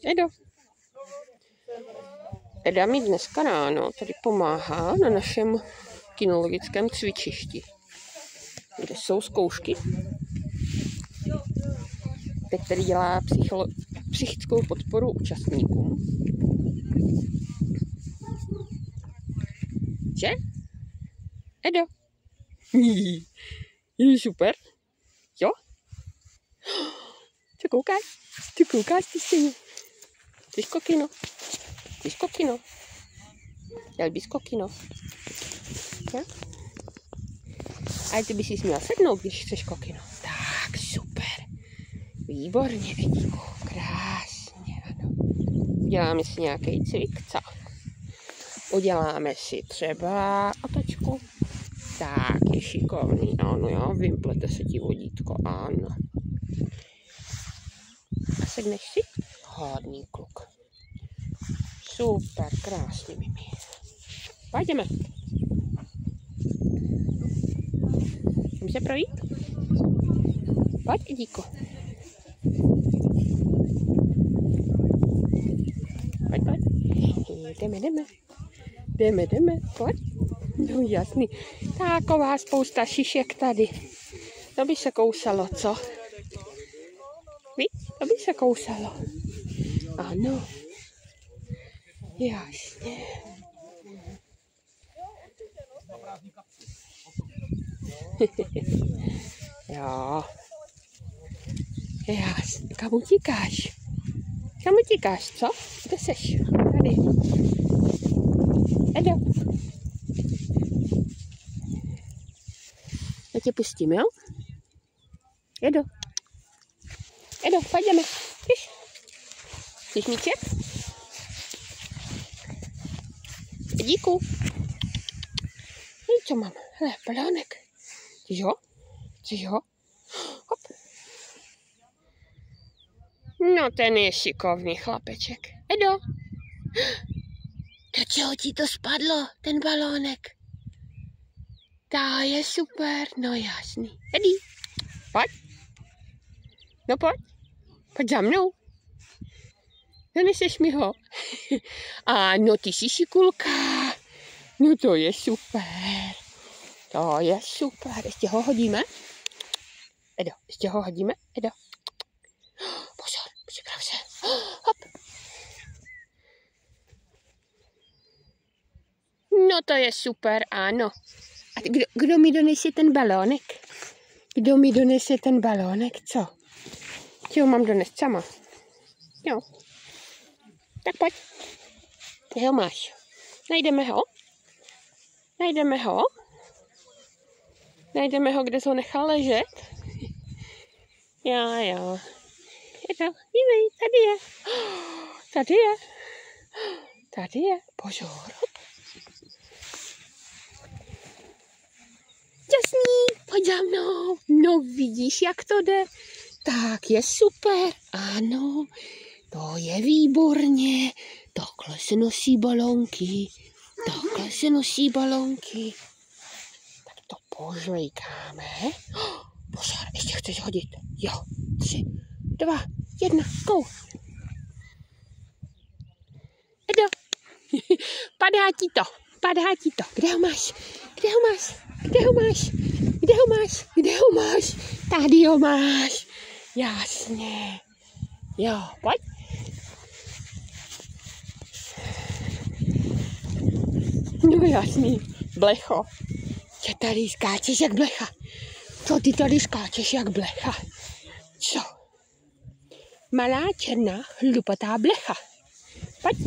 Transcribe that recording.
Edo. Eda mi dneska ráno tady pomáhá na našem kinologickém cvičišti, kde jsou zkoušky. Teď tady dělá psychickou podporu účastníkům. Že? Edo. Je super. Jo? Co koukáš? Ty koukáš, ty stejně. Ty skokino. Ty skokino. Jel bys kokino. Ja? Ale ty bys si měl sednout, když chceš kokino. Tak, super. Výborně, Edíku. Krásně, ano. Uděláme si nějaký cvik, co? Uděláme si třeba otočku. Tak, je šikovný. Ano, jo, vymplete se ti vodítko, ano. A sedneš si? Hodný kluk. Super, krásně, Mimi. Pojďme. Jdeme se projít? Pojď, Edíko. Pojď. Jdeme. Pojď. No jasný. Taková spousta šišek tady. To by se kousalo, co? Víš? To by se kousalo. Ano. Jasně. Jo. Jasně. Kam utíkáš? Kam utíkáš, co? Kde seš? Tady. Edo. Já tě pustím, jo? Edo. Edo, pojďme. Víš? Chceš míček? Díku. Co mám? Hele, balonek. Chceš ho? Hop. No, ten je šikovný chlapeček. Edo. Do čeho ti to spadlo, ten balónek? To je super, no jasný. Edi, pojď. No pojď. Pojď za mnou. Doneseš mi ho. Ano, ty jsi šikulka. No to je super. To je super. Ještě ho hodíme? Edo, ještě ho hodíme? Edo. Pozor, připrav se. Hop. No to je super, ano. A kdo mi donese ten balónek? Kdo mi donese ten balónek, co? Ti ho mám donést sama. Jo. Tak pojď. Ty ho máš. Najdeme ho, kde jsi ho nechal ležet. Jo. Je to, dívej, tady je. Pozor. Jasný, pojď za mnou. No vidíš, jak to jde. Tak je super, ano. To je výborně. Takhle se nosí balónky. Tak to požvejkáme. Pozor, ještě chceš hodit. Jo, 3, 2, 1, go. Edo. Padá ti to. Kde ho máš? Tady ho máš. Jasně. Jo, pojď. No jasný, blecho. Ty tady skáčeš jak blecha. Co ty tady skáčeš jak blecha? Co? Malá černá hlupatá blecha. Pojď.